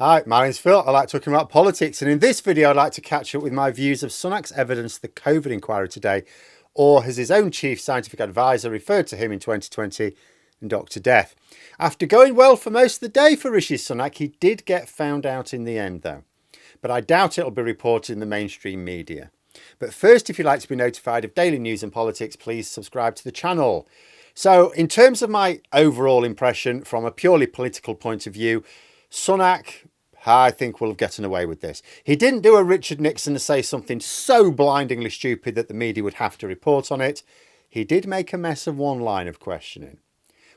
Hi, my name's Phil. I like talking about politics, and in this video I'd like to catch up with my views of Sunak's evidence to the COVID inquiry today, or as his own chief scientific advisor referred to him in 2020, Dr. Death. After going well for most of the day for Rishi Sunak, he did get found out in the end though. But I doubt it'll be reported in the mainstream media. But first, if you'd like to be notified of daily news and politics, please subscribe to the channel. So in terms of my overall impression from a purely political point of view, Sunak, I think, will have gotten away with this. He didn't do a Richard Nixon to say something so blindingly stupid that the media would have to report on it. He did make a mess of one line of questioning,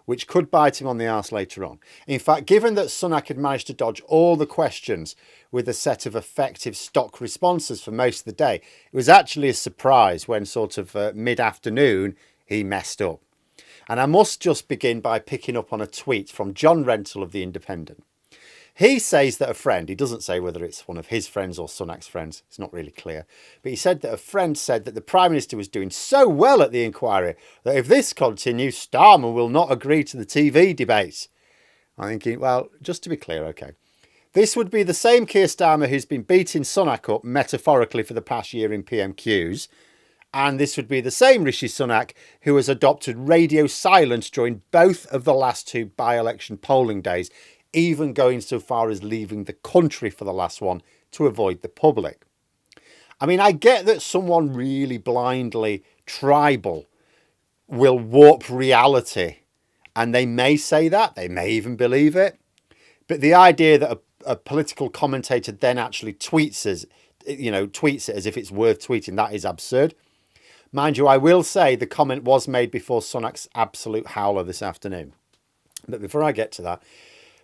which could bite him on the arse later on. In fact, given that Sunak had managed to dodge all the questions with a set of effective stock responses for most of the day, it was actually a surprise when sort of mid-afternoon he messed up. And I must just begin by picking up on a tweet from John Rentoul of The Independent. He says that a friend, he doesn't say whether it's one of his friends or Sunak's friends, it's not really clear, but he said that a friend said that the Prime Minister was doing so well at the inquiry that if this continues, Starmer will not agree to the TV debates. I'm thinking, well, just to be clear, okay. This would be the same Keir Starmer who's been beating Sunak up metaphorically for the past year in PMQs. And this would be the same Rishi Sunak who has adopted radio silence during both of the last two by-election polling days, even going so far as leaving the country for the last one to avoid the public. I mean, I get that someone really blindly tribal will warp reality, and they may say that, they may even believe it. But the idea that a political commentator then actually tweets it as if it's worth tweeting, that is absurd. Mind you, I will say the comment was made before Sunak's absolute howler this afternoon. But before I get to that,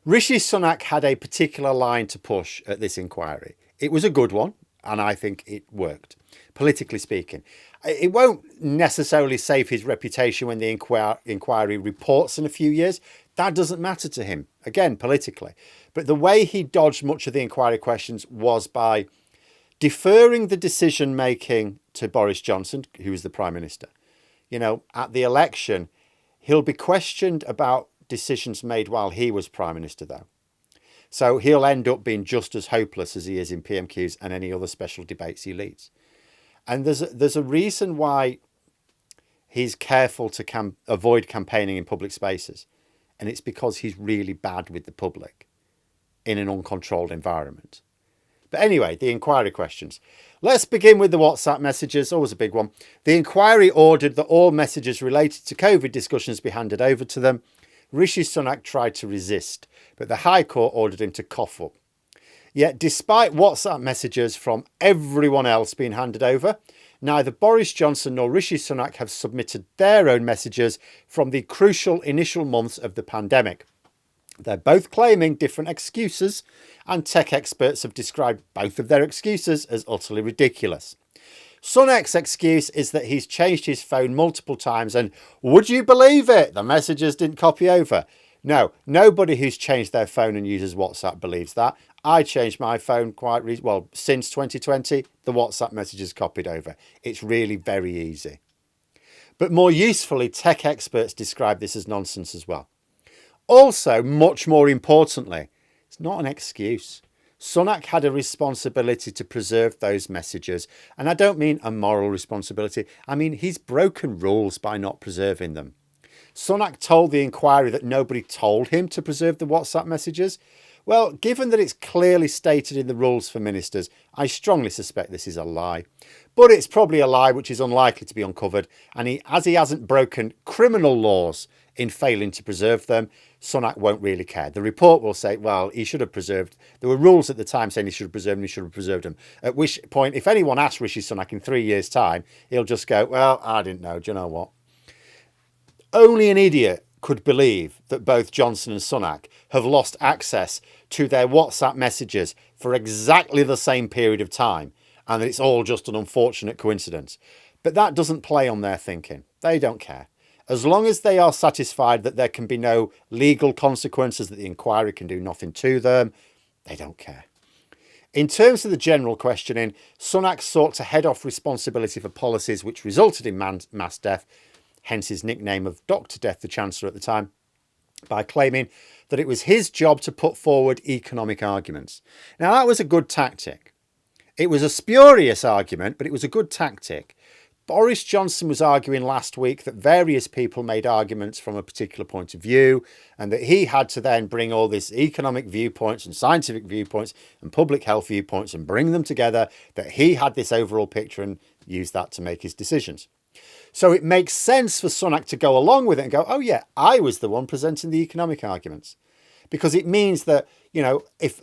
Rishi Sunak had a particular line to push at this inquiry. It was a good one, and I think it worked, politically speaking. It won't necessarily save his reputation when the inquiry reports in a few years. That doesn't matter to him, again, politically. But the way he dodged much of the inquiry questions was by deferring the decision-making to Boris Johnson, who was the Prime Minister. You know, at the election, he'll be questioned about decisions made while he was Prime Minister, though. So he'll end up being just as hopeless as he is in PMQs and any other special debates he leads. And there's a reason why he's careful to avoid campaigning in public spaces. And it's because he's really bad with the public in an uncontrolled environment. But anyway, the inquiry questions. Let's begin with the WhatsApp messages, always a big one. The inquiry ordered that all messages related to COVID discussions be handed over to them. Rishi Sunak tried to resist, but the High Court ordered him to cough up. Yet, despite WhatsApp messages from everyone else being handed over, neither Boris Johnson nor Rishi Sunak have submitted their own messages from the crucial initial months of the pandemic. They're both claiming different excuses, and tech experts have described both of their excuses as utterly ridiculous. Sunak's excuse is that he's changed his phone multiple times, and would you believe it? The messages didn't copy over. No, nobody who's changed their phone and uses WhatsApp believes that. I changed my phone since 2020, the WhatsApp messages copied over. It's really very easy. But more usefully, tech experts describe this as nonsense as well. Also, much more importantly, it's not an excuse. Sunak had a responsibility to preserve those messages. And I don't mean a moral responsibility. I mean, he's broken rules by not preserving them. Sunak told the inquiry that nobody told him to preserve the WhatsApp messages. Well, given that it's clearly stated in the rules for ministers, I strongly suspect this is a lie. But it's probably a lie which is unlikely to be uncovered. And as he hasn't broken criminal laws in failing to preserve them, Sunak won't really care. The report will say, well, he should have preserved. There were rules at the time saying he should have preserved them, he should have preserved them. At which point, if anyone asks Rishi Sunak in 3 years' time, he'll just go, well, I didn't know. Do you know what? Only an idiot could believe that both Johnson and Sunak have lost access to their WhatsApp messages for exactly the same period of time, and that it's all just an unfortunate coincidence. But that doesn't play on their thinking. They don't care. As long as they are satisfied that there can be no legal consequences, that the inquiry can do nothing to them, they don't care. In terms of the general questioning, Sunak sought to head off responsibility for policies which resulted in mass death, hence his nickname of Dr. Death, the Chancellor at the time, by claiming that it was his job to put forward economic arguments. Now, that was a good tactic. It was a spurious argument, but it was a good tactic. Boris Johnson was arguing last week that various people made arguments from a particular point of view, and that he had to then bring all these economic viewpoints and scientific viewpoints and public health viewpoints and bring them together, that he had this overall picture and use that to make his decisions. So it makes sense for Sunak to go along with it and go, oh yeah, I was the one presenting the economic arguments. Because it means that, you know, if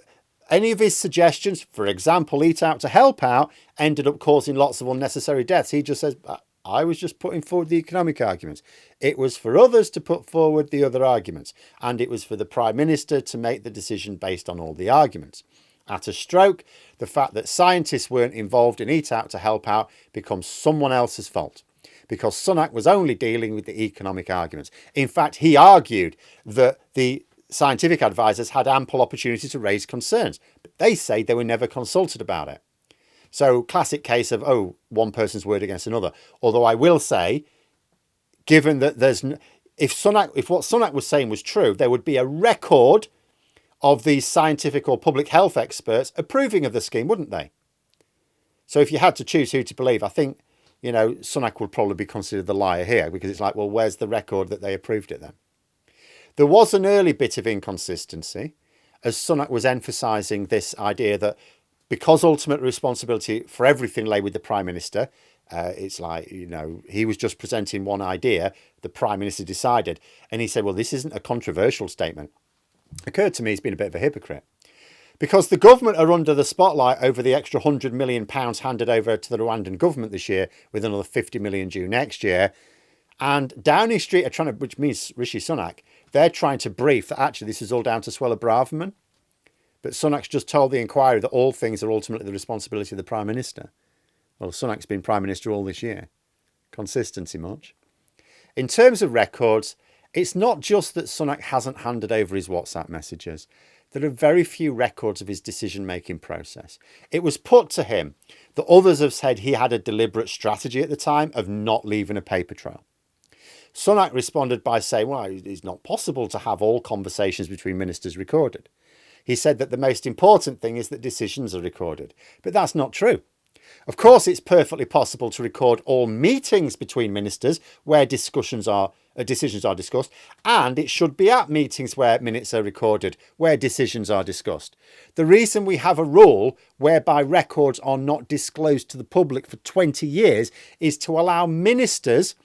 any of his suggestions, for example, eat out to help out, ended up causing lots of unnecessary deaths, he just says, I was just putting forward the economic arguments. It was for others to put forward the other arguments. And it was for the Prime Minister to make the decision based on all the arguments. At a stroke, the fact that scientists weren't involved in eat out to help out becomes someone else's fault, because Sunak was only dealing with the economic arguments. In fact, he argued that the scientific advisors had ample opportunity to raise concerns, but they say they were never consulted about it. So classic case of, oh, one person's word against another. Although I will say, given that if what Sunak was saying was true, there would be a record of these scientific or public health experts approving of the scheme, wouldn't they? So if you had to choose who to believe, I think, you know, Sunak would probably be considered the liar here, because it's like, well, where's the record that they approved it then? There was an early bit of inconsistency, as Sunak was emphasising this idea that because ultimate responsibility for everything lay with the Prime Minister, it's like, you know, he was just presenting one idea, the Prime Minister decided, and he said, well, this isn't a controversial statement. Occurred to me he's been a bit of a hypocrite. Because the government are under the spotlight over the extra £100 million handed over to the Rwandan government this year, with another 50 million due next year. And Downing Street are trying to, which means Rishi Sunak, they're trying to brief that actually this is all down to Suella Braverman. But Sunak's just told the inquiry that all things are ultimately the responsibility of the Prime Minister. Well, Sunak's been Prime Minister all this year. Consistency much. In terms of records, it's not just that Sunak hasn't handed over his WhatsApp messages. There are very few records of his decision-making process. It was put to him that others have said he had a deliberate strategy at the time of not leaving a paper trail. Sunak responded by saying, well, it's not possible to have all conversations between ministers recorded. He said that the most important thing is that decisions are recorded. But that's not true. Of course, it's perfectly possible to record all meetings between ministers where decisions are discussed, and it should be at meetings where minutes are recorded, where decisions are discussed. The reason we have a rule whereby records are not disclosed to the public for 20 years is to allow ministers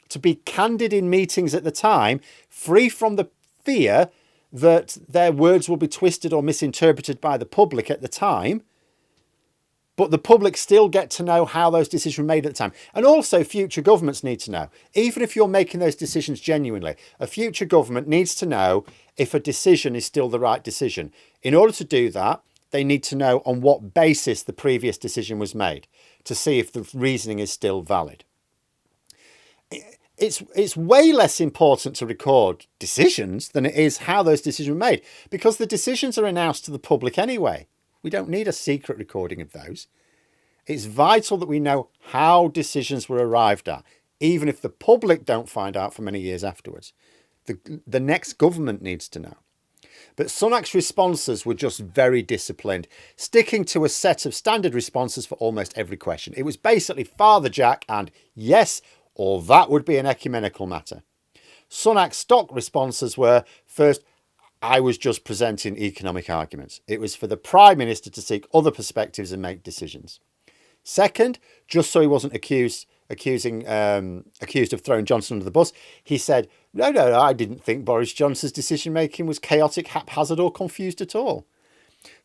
to be candid in meetings at the time, free from the fear that their words will be twisted or misinterpreted by the public at the time, but the public still get to know how those decisions were made at the time. And also future governments need to know, even if you're making those decisions genuinely, a future government needs to know if a decision is still the right decision. In order to do that, they need to know on what basis the previous decision was made, to see if the reasoning is still valid. It's way less important to record decisions than it is how those decisions were made, because the decisions are announced to the public anyway. We don't need a secret recording of those. It's vital that we know how decisions were arrived at, even if the public don't find out for many years afterwards. The next government needs to know. But Sunak's responses were just very disciplined, sticking to a set of standard responses for almost every question. It was basically Father Jack and yes, or that would be an ecumenical matter. Sunak's stock responses were, first, I was just presenting economic arguments. It was for the Prime Minister to seek other perspectives and make decisions. Second, just so he wasn't accused of throwing Johnson under the bus, he said, no, I didn't think Boris Johnson's decision-making was chaotic, haphazard or confused at all.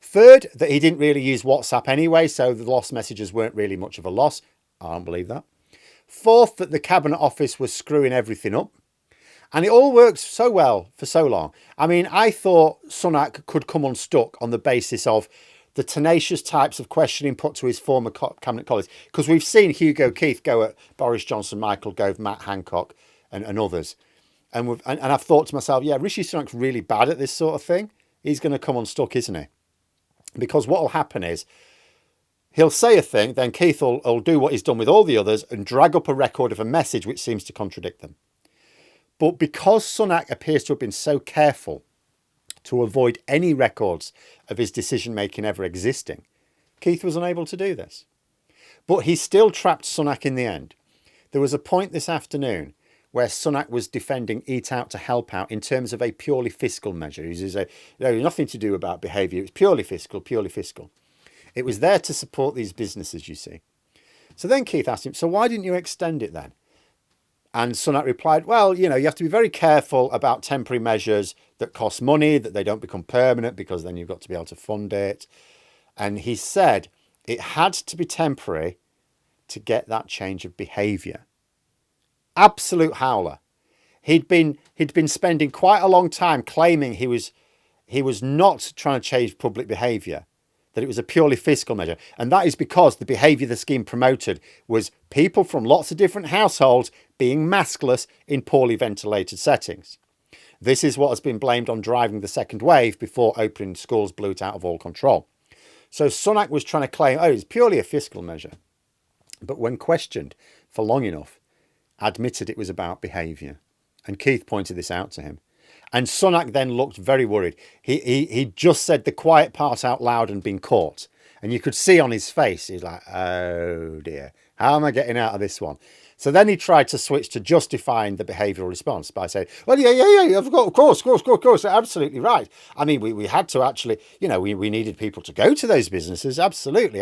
Third, that he didn't really use WhatsApp anyway, so the lost messages weren't really much of a loss. I don't believe that. Fourth, that the Cabinet Office was screwing everything up. And it all worked so well for so long. I mean, I thought Sunak could come unstuck on the basis of the tenacious types of questioning put to his former cabinet colleagues. Because we've seen Hugo Keith go at Boris Johnson, Michael Gove, Matt Hancock and others. And I've thought to myself, yeah, Rishi Sunak's really bad at this sort of thing. He's going to come unstuck, isn't he? Because what will happen is he'll say a thing, then Keith will do what he's done with all the others and drag up a record of a message which seems to contradict them. But because Sunak appears to have been so careful to avoid any records of his decision-making ever existing. Keith was unable to do this. But he still trapped Sunak in the end. There was a point this afternoon where Sunak was defending Eat Out to Help Out in terms of a purely fiscal measure. He says, nothing to do about behaviour. It's purely fiscal, purely fiscal. It was there to support these businesses, you see. So then Keith asked him, so why didn't you extend it then? And Sunak replied, well, you have to be very careful about temporary measures that cost money, that they don't become permanent, because then you've got to be able to fund it. And he said it had to be temporary to get that change of behaviour. Absolute howler. He'd been spending quite a long time claiming he was not trying to change public behaviour, that it was a purely fiscal measure. And that is because the behaviour the scheme promoted was people from lots of different households being maskless in poorly ventilated settings. This is what has been blamed on driving the second wave before opening schools blew it out of all control. So Sunak was trying to claim, it's purely a fiscal measure. But when questioned for long enough, admitted it was about behaviour. And Keith pointed this out to him. And Sunak then looked very worried. He just said the quiet part out loud and been caught. And you could see on his face, he's like, oh dear, how am I getting out of this one? So then he tried to switch to justifying the behavioural response by saying, well, yeah, of course, absolutely right. I mean, we had to actually, we needed people to go to those businesses. Absolutely.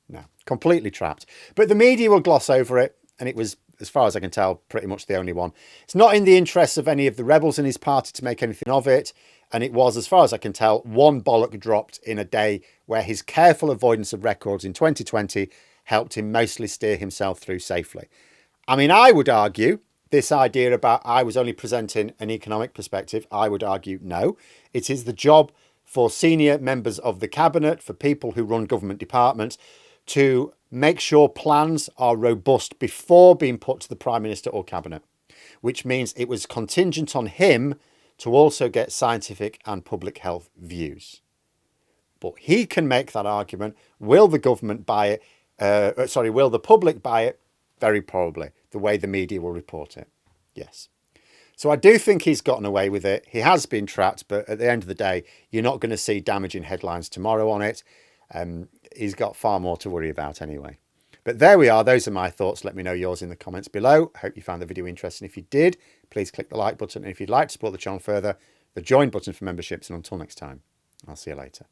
No, completely trapped. But the media will gloss over it. And it was, as far as I can tell, pretty much the only one. It's not in the interests of any of the rebels in his party to make anything of it. And it was, as far as I can tell, one bollock dropped in a day where his careful avoidance of records in 2020 helped him mostly steer himself through safely. I mean, I would argue this idea about I was only presenting an economic perspective, I would argue no. It is the job for senior members of the cabinet, for people who run government departments, to make sure plans are robust before being put to the Prime Minister or Cabinet, which means it was contingent on him to also get scientific and public health views. But he can make that argument. Will the government buy it? Will the public buy it? Very probably, the way the media will report it. Yes. So I do think he's gotten away with it. He has been trapped, but at the end of the day, you're not going to see damaging headlines tomorrow on it. He's got far more to worry about anyway. But there we are. Those are my thoughts. Let me know yours in the comments below. I hope you found the video interesting. If you did, please click the like button. And if you'd like to support the channel further, the join button for memberships. And until next time, I'll see you later.